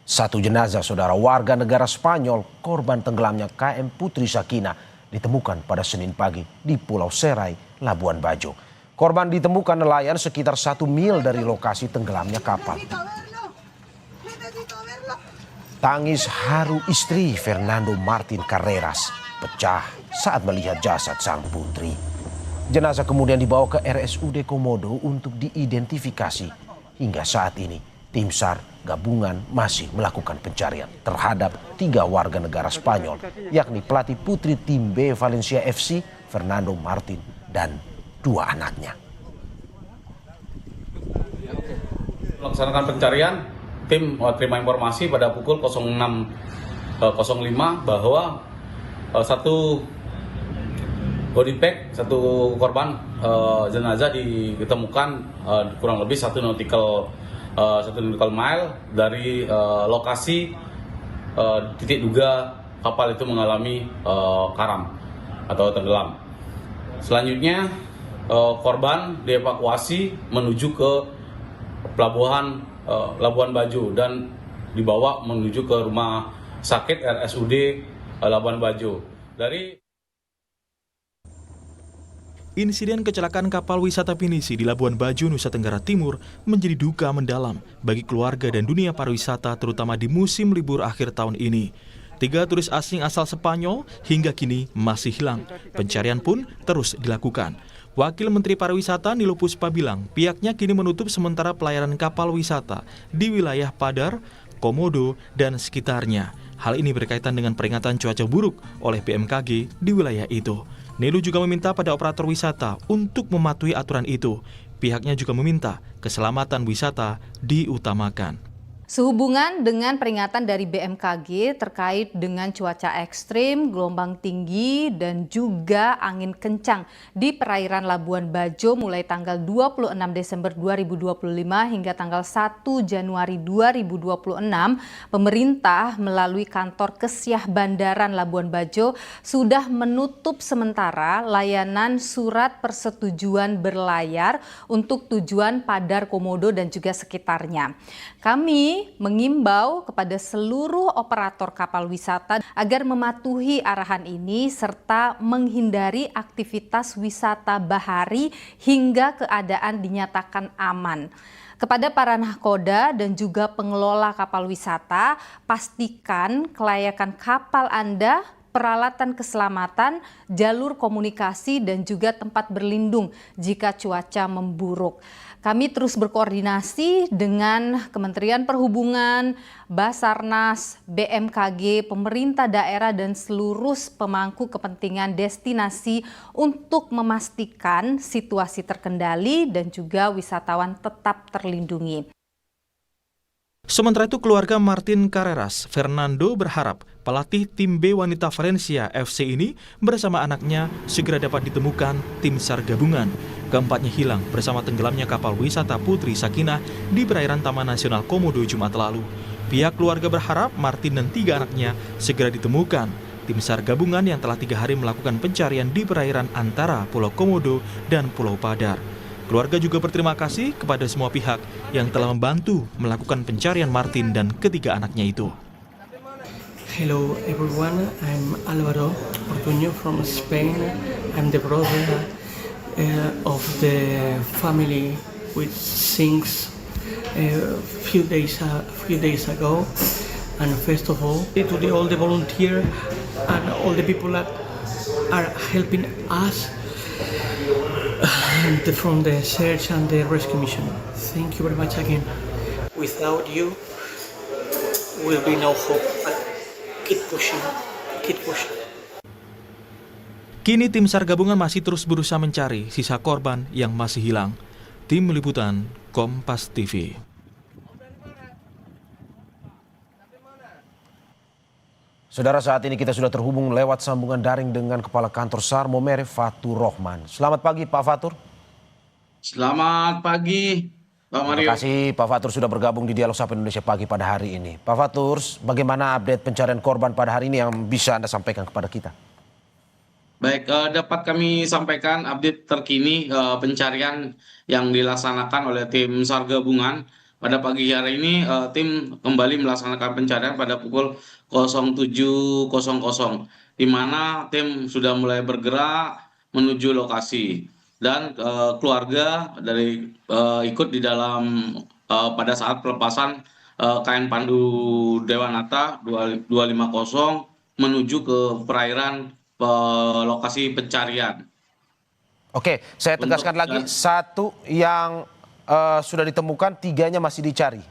Satu jenazah saudara warga negara Spanyol korban tenggelamnya KM Putri Sakina ditemukan pada Senin pagi di Pulau Serai, Labuan Bajo. Korban ditemukan nelayan sekitar 1 mil dari lokasi tenggelamnya kapal. Tangis haru istri Fernando Martin Carreras pecah saat melihat jasad sang putri. Jenazah kemudian dibawa ke RSUD Komodo untuk diidentifikasi. Hingga saat ini tim SAR gabungan masih melakukan pencarian terhadap 3 warga negara Spanyol, yakni pelatih putri tim B Valencia FC, Fernando Martin, dan 2 anaknya. Melaksanakan pencarian, tim terima informasi pada pukul 06.05 bahwa satu body bag, satu korban jenazah ditemukan kurang lebih 1 nautical mile dari lokasi titik duga kapal itu mengalami karam atau tenggelam. Selanjutnya korban dievakuasi menuju ke pelabuhan Labuan Bajo dan dibawa menuju ke rumah sakit RSUD Labuan Bajo. Insiden kecelakaan kapal wisata pinisi di Labuan Bajo, Nusa Tenggara Timur menjadi duka mendalam bagi keluarga dan dunia pariwisata terutama di musim libur akhir tahun ini. 3 turis asing asal Spanyol hingga kini masih hilang. Pencarian pun terus dilakukan. Wakil Menteri Pariwisata Nilo Puspa bilang pihaknya kini menutup sementara pelayaran kapal wisata di wilayah Padar, Komodo, dan sekitarnya. Hal ini berkaitan dengan peringatan cuaca buruk oleh BMKG di wilayah itu. Nilo juga meminta pada operator wisata untuk mematuhi aturan itu. Pihaknya juga meminta keselamatan wisata diutamakan. Sehubungan dengan peringatan dari BMKG terkait dengan cuaca ekstrim, gelombang tinggi, dan juga angin kencang di perairan Labuan Bajo mulai tanggal 26 Desember 2025 hingga tanggal 1 Januari 2026, pemerintah melalui kantor Kesyah Bandaran Labuan Bajo sudah menutup sementara layanan surat persetujuan berlayar untuk tujuan Padar, Komodo, dan juga sekitarnya. Kami mengimbau kepada seluruh operator kapal wisata agar mematuhi arahan ini serta menghindari aktivitas wisata bahari hingga keadaan dinyatakan aman. Kepada para nahkoda dan juga pengelola kapal wisata, pastikan kelayakan kapal Anda, peralatan keselamatan, jalur komunikasi, dan juga tempat berlindung jika cuaca memburuk. Kami terus berkoordinasi dengan Kementerian Perhubungan, Basarnas, BMKG, pemerintah daerah, dan seluruh pemangku kepentingan destinasi untuk memastikan situasi terkendali dan juga wisatawan tetap terlindungi. Sementara itu keluarga Martin Carreras, Fernando berharap pelatih tim B wanita Valencia FC ini bersama anaknya segera dapat ditemukan tim SAR gabungan. Keempatnya hilang bersama tenggelamnya kapal wisata Putri Sakina di perairan Taman Nasional Komodo Jumat lalu. Pihak keluarga berharap Martin dan 3 anaknya segera ditemukan. Tim SAR gabungan yang telah 3 hari melakukan pencarian di perairan antara Pulau Komodo dan Pulau Padar. Keluarga juga berterima kasih kepada semua pihak yang telah membantu melakukan pencarian Martin dan ketiga anaknya itu. Hello everyone, I'm Álvaro Ortuño from Spain. I'm the brother of the family which sinks a few days ago. And first of all, to all the volunteers and all the people that are helping us from the search and the rescue mission. Thank you very much again. Without you, will be no hope. But keep pushing, keep pushing. Kini tim SAR gabungan masih terus berusaha mencari sisa korban yang masih hilang. Tim Liputan Kompas TV. Saudara, saat ini kita sudah terhubung lewat sambungan daring dengan Kepala Kantor SAR Momere Fatur Rohman. Selamat pagi Pak Fatur. Selamat pagi Pak Mario. Terima kasih Pak Fatur sudah bergabung di Dialog Sapa Indonesia Pagi pada hari ini. Pak Fatur, bagaimana update pencarian korban pada hari ini yang bisa Anda sampaikan kepada kita? Baik, dapat kami sampaikan update terkini pencarian yang dilaksanakan oleh tim SAR gabungan pada pagi hari ini tim kembali melaksanakan pencarian pada pukul 07.00, di mana tim sudah mulai bergerak menuju lokasi dan keluarga dari ikut di dalam pada saat pelepasan KN Pandu Dewanata 250 menuju ke perairan lokasi pencarian. Oke, saya tegaskan lagi, satu yang sudah ditemukan, tiganya masih dicari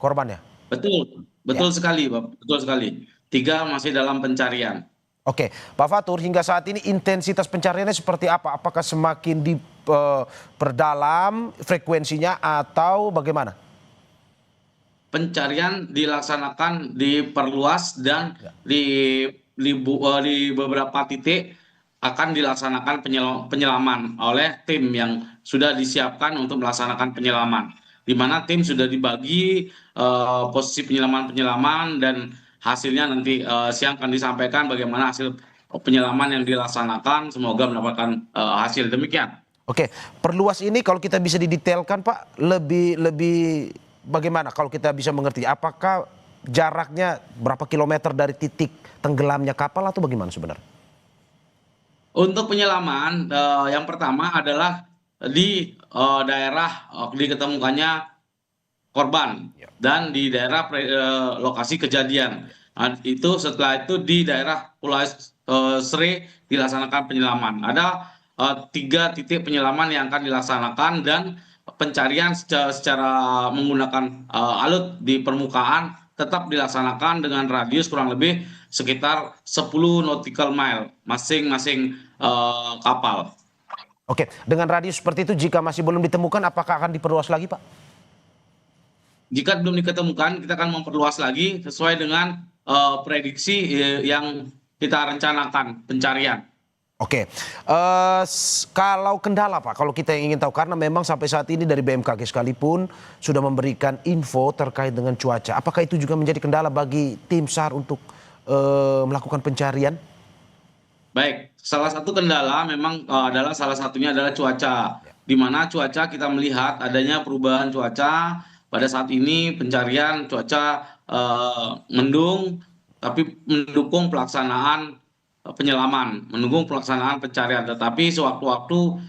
korbannya. Betul sekali, Pak. Betul sekali. 3 masih dalam pencarian. Oke, Pak Fatur, hingga saat ini intensitas pencariannya seperti apa? Apakah semakin diperdalam frekuensinya atau bagaimana? Pencarian dilaksanakan diperluas dan di beberapa titik akan dilaksanakan penyelaman oleh tim yang sudah disiapkan untuk melaksanakan penyelaman, di mana tim sudah dibagi posisi penyelaman dan hasilnya nanti siang akan disampaikan bagaimana hasil penyelaman yang dilaksanakan, semoga mendapatkan hasil demikian. Oke, perluas ini kalau kita bisa didetailkan Pak, lebih bagaimana kalau kita bisa mengerti? Apakah jaraknya berapa kilometer dari titik tenggelamnya kapal atau bagaimana sebenarnya? Untuk penyelaman, yang pertama adalah di daerah diketemukannya korban dan di daerah lokasi kejadian. Nah, itu setelah itu di daerah Pulau Sri dilaksanakan penyelaman. Ada 3 titik penyelaman yang akan dilaksanakan dan pencarian secara menggunakan alut di permukaan tetap dilaksanakan dengan radius kurang lebih sekitar 10 nautical mile masing-masing kapal. Oke, dengan radius seperti itu jika masih belum ditemukan apakah akan diperluas lagi Pak? Jika belum diketemukan, kita akan memperluas lagi sesuai dengan prediksi yang kita rencanakan pencarian. Oke, kalau kendala Pak, kalau kita ingin tahu, karena memang sampai saat ini dari BMKG sekalipun sudah memberikan info terkait dengan cuaca. Apakah itu juga menjadi kendala bagi tim SAR untuk melakukan pencarian? Baik, salah satu kendala memang salah satunya adalah cuaca. Di mana cuaca kita melihat adanya perubahan cuaca pada saat ini pencarian cuaca mendung, tapi mendukung pelaksanaan penyelaman, mendukung pelaksanaan pencarian. Tetapi sewaktu-waktu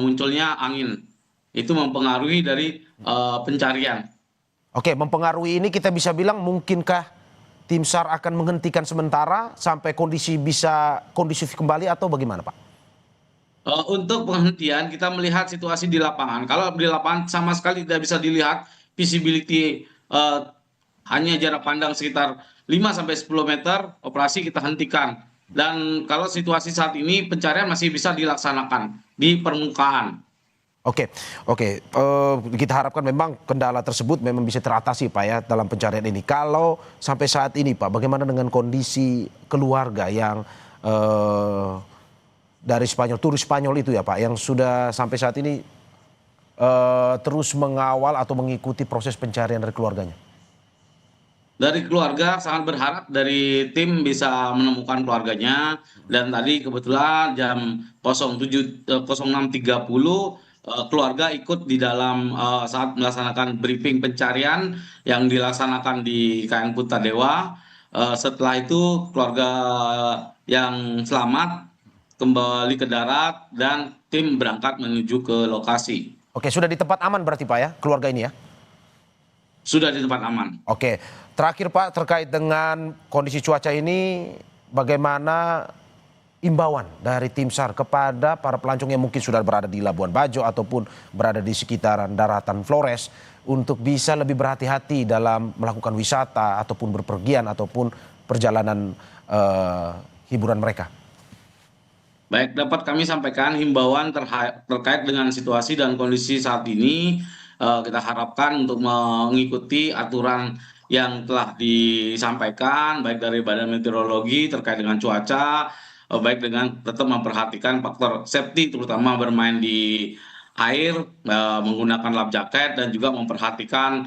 munculnya angin, itu mempengaruhi dari pencarian. Oke, mempengaruhi ini kita bisa bilang mungkinkah tim SAR akan menghentikan sementara sampai kondisi bisa kondusif kembali atau bagaimana Pak? Untuk penghentian kita melihat situasi di lapangan. Kalau di lapangan sama sekali tidak bisa dilihat visibility, hanya jarak pandang sekitar 5-10 meter, operasi kita hentikan. Dan kalau situasi saat ini pencarian masih bisa dilaksanakan di permukaan. Oke, kita harapkan memang kendala tersebut memang bisa teratasi Pak ya dalam pencarian ini. Kalau sampai saat ini Pak, bagaimana dengan kondisi keluarga yang dari Spanyol, turis Spanyol itu ya Pak, yang sudah sampai saat ini terus mengawal atau mengikuti proses pencarian dari keluarganya? Dari keluarga sangat berharap dari tim bisa menemukan keluarganya, dan tadi kebetulan jam 06.30 keluarga ikut di dalam saat melaksanakan briefing pencarian yang dilaksanakan di KN Putra Dewa. Setelah itu keluarga yang selamat kembali ke darat dan tim berangkat menuju ke lokasi. Oke, sudah di tempat aman berarti Pak ya, keluarga ini ya? Sudah di tempat aman. Oke, terakhir Pak, terkait dengan kondisi cuaca ini, bagaimana imbauan dari tim SAR kepada para pelancong yang mungkin sudah berada di Labuan Bajo ataupun berada di sekitaran daratan Flores untuk bisa lebih berhati-hati dalam melakukan wisata ataupun berpergian ataupun perjalanan hiburan mereka? Baik, dapat kami sampaikan himbauan terkait dengan situasi dan kondisi saat ini. Kita harapkan untuk mengikuti aturan yang telah disampaikan baik dari Badan Meteorologi terkait dengan cuaca, baik dengan tetap memperhatikan faktor safety terutama bermain di air, menggunakan lap jaket, dan juga memperhatikan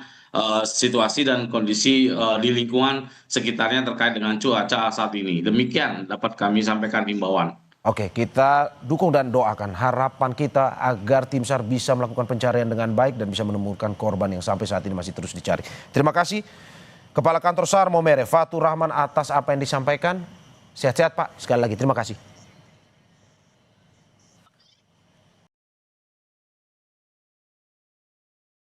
situasi dan kondisi di lingkungan sekitarnya terkait dengan cuaca saat ini. Demikian dapat kami sampaikan himbauan. Oke, kita dukung dan doakan harapan kita agar tim SAR bisa melakukan pencarian dengan baik dan bisa menemukan korban yang sampai saat ini masih terus dicari. Terima kasih Kepala Kantor SAR Maumere Fatur Rahman atas apa yang disampaikan. Sehat-sehat Pak, sekali lagi terima kasih.